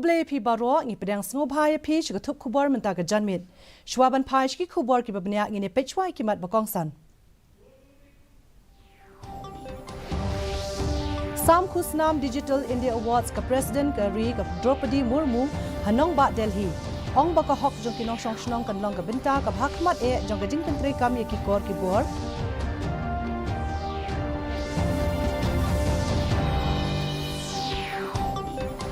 kuble pi baro ngi pedang snobhaya pi chgathup khubor menta ka janmit shwaban phaish ki khubor ki babnya ngi ne pechwai ki mat bakong san Sam Khusnam Digital India Awards ka President ka ri ka Draupadi Murmu hanong ba Delhi ong ba ka hok jong kinong song shnong kan long ka binta ka bhakmat e jong ka jing pentre kam ye ki kor ki bor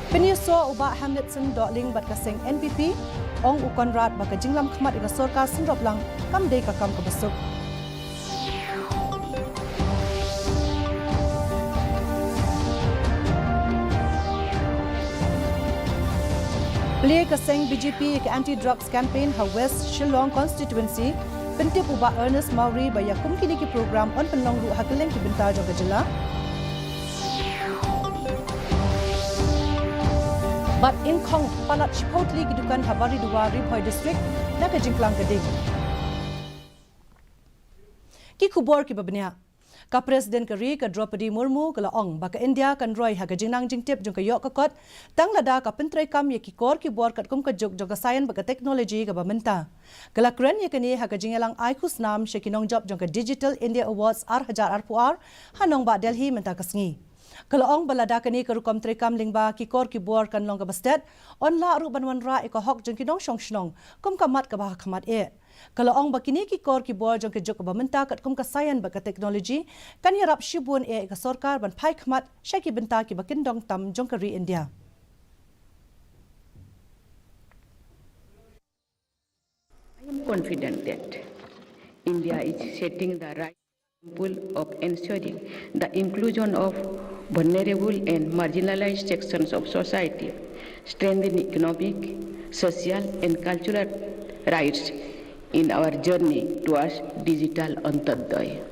Penyeso uba Hamletson dotling bat ka seng NPP ong ukonrat ba ka jinglam khmat ka sorkar sinrop lang kam de ka kam ka basuk Play ka seng BJP ka anti-drugs campaign ha West Shillong constituency pentip uba Ernest Mauri ba yakum kini ki program on penlong ru hakeleng ki binta jong ka jila But in Kong palat Chipotli ki dukan Habari Duwari Phoi district na ka jingklang gading ki khubor ki babnya ka President ka ri ka Draupadi Murmu ka laong ba ka India kan roi ha ka jingnang jingtip jong ka yok ka kot tang lada ka pentrai kam ye ki kor ki bor kat kum ka jog jong ka science ba ka technology ka bamenta kala kren ye kani ha ka jingelang ai khusnam she kinong job jong ka Digital India Awards ar hanong ba Delhi menta kasngi Kalaong balada kani karukom trekam lingba ki kor ki bor kan long ka bastet on la ru banwan ra e ka hok jong kinong shong shnong kum ka mat ka ba khamat e Kalaong bakini ki kor ki bor jong ke jok ba menta kat kum ka science ba ka technology kan yarap shibun e ka sarkar ban phai khmat shaki benta ki bakin dong tam jong ka ri India I am confident that India is setting the right example of ensuring the inclusion of vulnerable and marginalized sections of society, strengthening economic, social and cultural rights in our journey towards digital Antadoy.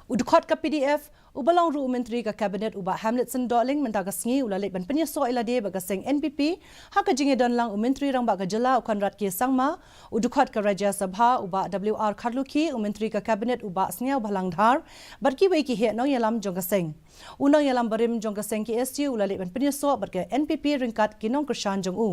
Udkhot ka PDF ubalong ru menteri ka cabinet uba Hamletson Dotling menta ka sngi ulalik ban penyeso ilade ba ka seng NPP ha ka jinge don lang menteri rang ba ka jela ukanrat ke sangma udkhot ka Rajya Sabha uba WR Kharluki menteri ka cabinet uba sngya balang dhar barki wei ki he nong yalam jong ka seng unong yalam barim jong ka seng ki SU ulalik ban penyeso ba ka NPP ringkat kinong krishan jong u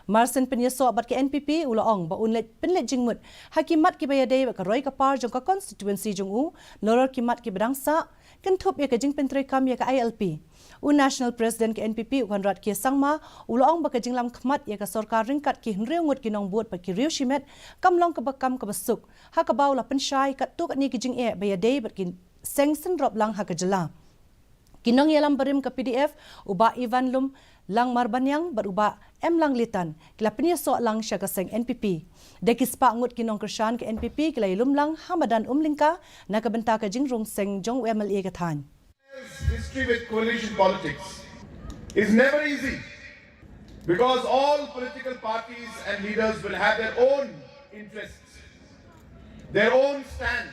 Marsen penyeso bat ke NPP ulaong ba unlet penlet jingmut hakimat ki bayade ba ka roi ka par jong ka constituency jong u loror kimat ki bedangsa kan thup ye ka jing pentre kam ye ka ILP National President ke NPP ukanrat ke sangma ulaong ba ka jinglam khmat ye ka sarkar ringkat ki hnreungut ki nong buat pa ki riu shimet kamlong ka bakam ka basuk ha ka baula penshai kat tu ni ki jing e bayade bat ki sengsen drop lang ha ka jela Kinong yalam barim ka PDF uba Ivan Lum lang marbanyang baruba M lang litan kila penyeso lang siya kaseng NPP dekispa ngut kinong krishan ke NPP kila ilum lang hamadan umlingka nakabenta ka jingrung seng jong MLA kathan History with coalition politics is never easy because all political parties and leaders will have their own interests, their own stand,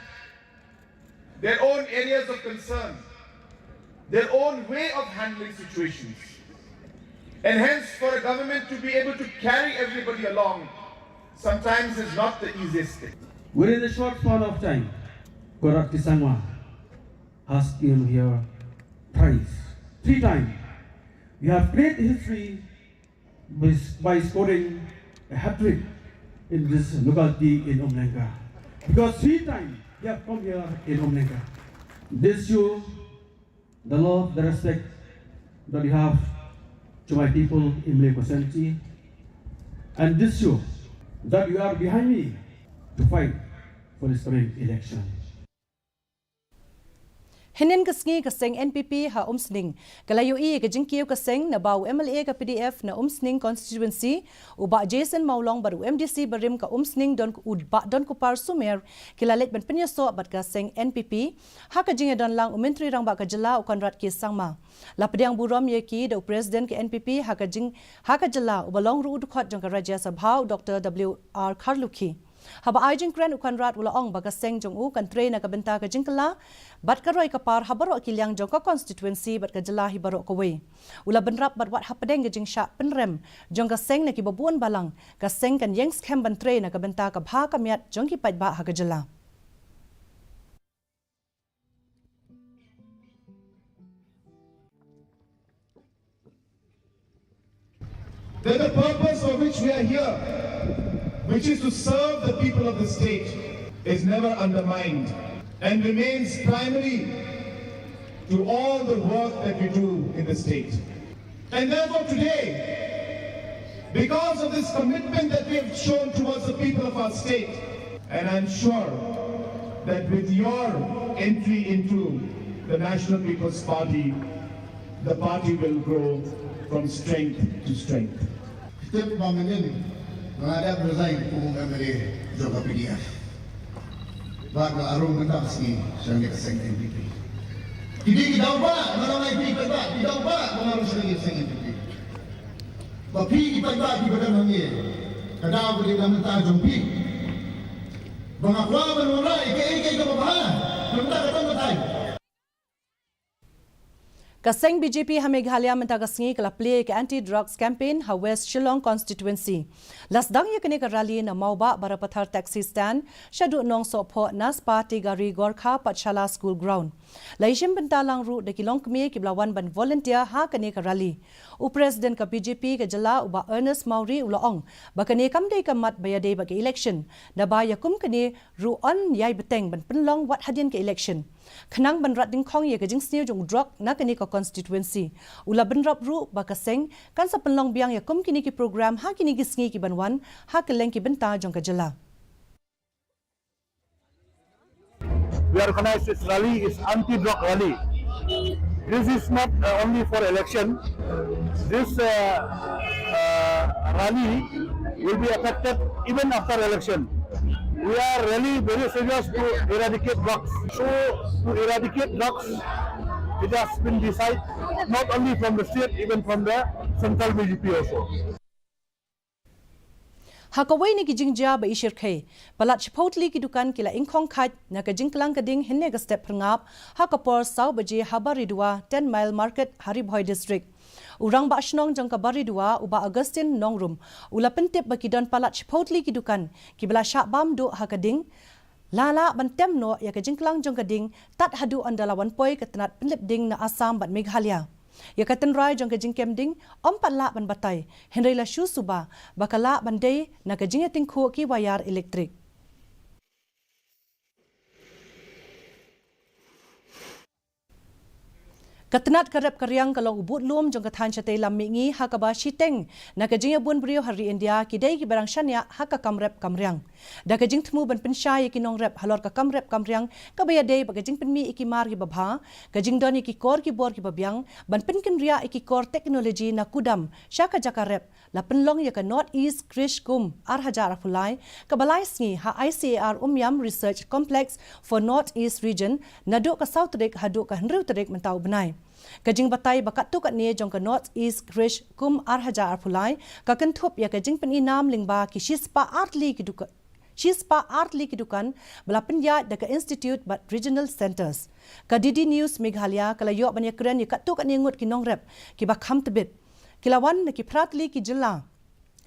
their own areas of concern, their own way of handling situations. And hence, for a government to be able to carry everybody along sometimes is not the easiest thing. Within a short span of time, Korak Kisangwa has given here thrice, 3 times. We have great history by scoring a hat-trick in this locality in Omlenga. Because 3 times we have come here in Omlenga. This shows the love, the respect that we have to my people in Malay Constituency, and this shows that you are behind me to fight for this coming election. Hinin ka sngi ka seng NPP ha umsning kalayo i ka jingkiw ka seng na baw MLA ka PDF na umsning constituency uba Jason Maulong baru MDC barim ka umsning don udba don kupar sumer kilalet ban penyeso bat ka seng NPP ha ka jinge don lang menteri rang ba ka jela ukanrat ke sangma lapdiang burom ye ki do president ke NPP ha ka jela ubalong ru udkhot jong ka Rajya Sabha Dr WR Kharluki Haba ajing kren ukanrat ulaong baga seng jong u kan train na kabenta ka jingkala bat ka roi ka par habaro kilyang jong ka constituency bat ka jelahi baro ka we ula benrap bat wat hapadeng ka jing sha penrem jong ka seng na ki babuan balang ka seng kan yang scam ban train na kabenta ka bha ka miat jong ki pat ba ha ka jela that the purpose for which we are here, which is to serve the people of the state, is never undermined and remains primary to all the work that we do in the state. And therefore today, because of this commitment that we have shown towards the people of our state, and I'm sure that with your entry into the National People's Party, the party will grow from strength to strength. Setiap pembangunan menghadap bersaing umum MLA Joka PDF. Baga arung mentang sini sangat seng NPP. Jadi kita ubah mengenai NPP kita, kita ubah mengenai seng NPP. Tapi kita ubah di badan hangi, kadang boleh menentang jompi. Mengakwa menolak ikai ke bahan, menentang kata mentai. Kaseng BJP ha Meghalaya mentagasngi kala play ke anti-drugs campaign ha West Shillong constituency. Lasdang ye kene ka rally na Mauba Barapathar taxi stand shadu nong sopho nas party gari Gorkha Patshala school ground. Laishim bentalang ru de kilong kme kiblawan ban volunteer ha kene ka rally. U president ka BJP ka jala uba Ernest Mauri ulaong bakane kamde kamat bayade ba ke election na ba yakum kene ru on yai beteng ban penlong wat hadin ke election. Khanang ban rat ding khong ye ka jing snew jong drug na kene ka constituency ula ban rap ru ba ka seng kan sa penlong biang ya kum kini ki program ha kini ki sngi ki banwan ha ka leng ki benta jong ka jala. We organize this rally is anti-drug rally. This is not only for election. This rally will be affected even after election. We are really very serious to eradicate drugs. So to eradicate drugs, it has been decided not only from the state, even from the central BJP also. Hakaway ni kijingja ba ishir khay palat chipotli ki dukan kila ingkhong khat na kajing klang kading hinne ga step prangap hakapor saw baje habaridwa 10 mile market Haribhoy district urang ba shnong jang ka baridwa uba Augustine nongrum ula pentip ba kidon palat chipotli ki dukan kibla sha bam do hakading lala bantem no ya kajing klang jang kading tat hadu andala 1 poi katanat penlip ding na Assam bat Meghalaya. Ya katan rai jong kajing kemding la ban batai henry la shu suba bakala bandai na kajing ating khu ki wayar elektrik. Katanat karep karyang kalong ubut lum jong kathan chate lammingi hakaba shiteng na kajing abun brio hari India kidai ki barang shanya haka kamrep kamryang da kajing thmu ban pinshay ki nong rep halor ka kamrep kamryang kabaya dei ba kajing pinmi ikimar ki babha kajing doni ki kor ki bor ki babyang ban pinkin ria iki kor technology na kudam shaka jakarep la penlong ya ka North East Krish Kum Arhajar Fulai kabalai sngi ha ICAR Umyam Research Complex for North East Region nado ka South Rik hadu ka Henry Tarik mentau benai. Kajing batai bakat tu kat ni jong ka North East Krish Kum Arhajar Fulai ka kentup ya kajing peninam lingba ki shispa artli ki dukan bala penya da ka Institute but Regional Centers. Ka DD News Meghalaya kala yo banya keren ya kat tu kat ni ngut ki nong rep ki ba kham tebit. Kilawan na ki pratli ki jilla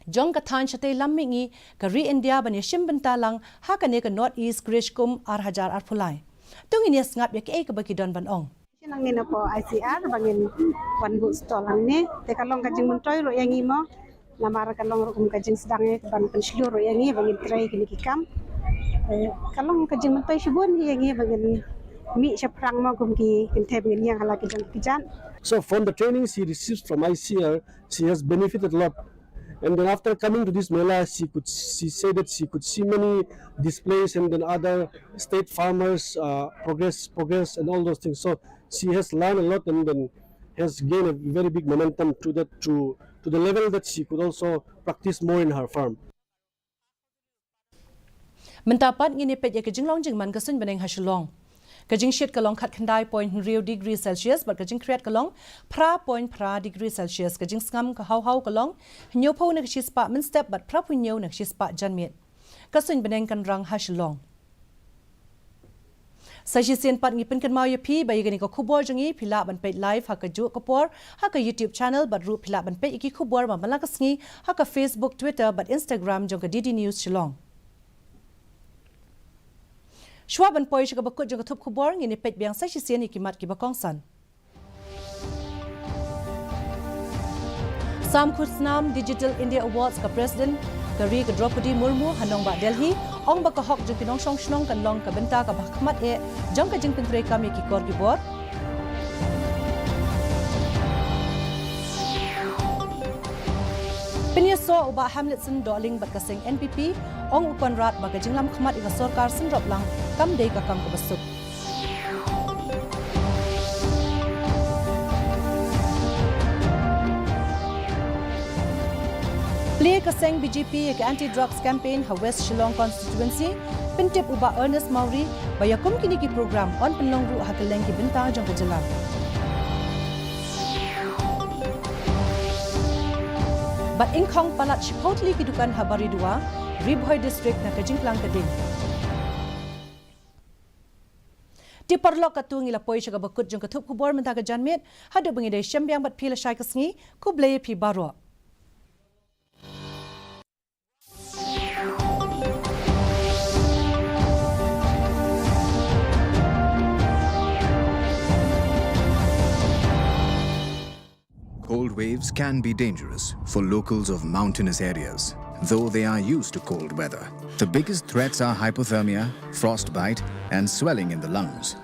jong kathan chate lammingi ka Re India ban yashim bentalang ha ka ne ka North East Krish Kum Arhajar Fulai tungin yes ngap ya ke ka baki don ban ong nang ni na po ICR bangin wan bu stol lang ni te kalong kajing muntoy ro yangi mo namara kalong ro kum kajing sedang ban penslu ro yangi bangin tray kini kikam kalong kajing muntoy shibun yangi bangin mi chaprang mo kum ki kinte bangin yang hala kijang kijan. So from the training she received from ICR, she has benefited a lot. And then after coming to this Mela, she said that she could see many displays and then other state farmers progress and all those things. So she has learned a lot and then has gained a very big momentum to the level that she could also practice more in her farm. Mentapat ngini pet ya kajing long jing man kasun beneng hasulong. Kajing shit kalong khat khandai 0.0 degree Celsius but kajing create kalong pra 0.0 degree Celsius kajing skam ka hau kalong nyo pho na spa min step but pra punyo na spa janmet kasun beneng kan rang hasulong. Sajisian pat ngipin kan mau yapi bayi gani ko khubor jangi phila ban page live ha ka ju kapor ha ka YouTube channel but ru phila ban page iki khubor ma mala kasngi ha ka Facebook Twitter but Instagram jong ka DD News Shillong. Shwaban poi shika bakut jong ka thup khubor ngini page biang sajisian ikimat ki bakong san. Sam Kusnam Digital India Awards ka President Kari ka Draupadi Murmu hanong ba Delhi ong ba ka hok jeng pinong song shnong kan long ka benta ka bahkamat jang ka jeng pentre kami ki kor ki bor Penyeso uba Hamletson Doling bat kasing NPP ong ukon rat ba ka jeng lam khmat ika sarkar sen drop lang kam dei ka kam ka basut Play kaseng BJP ke anti-drugs campaign ha West Shillong constituency pintip uba Ernest Mauri bayakum kini ki program on penlong ru ha keleng ki benta jong ke jelam. But ingkong palat shipotli ki dukan habari dua Ribhoy district na kajingklang kading. Di parlok katu ngila poi syaga bakut jong ketup kubor menta ke janmit hadu bengide syambiang bat pila syai kesngi ku blay pi baro. Cold waves can be dangerous for locals of mountainous areas, though they are used to cold weather. The biggest threats are hypothermia, frostbite, and swelling in the lungs.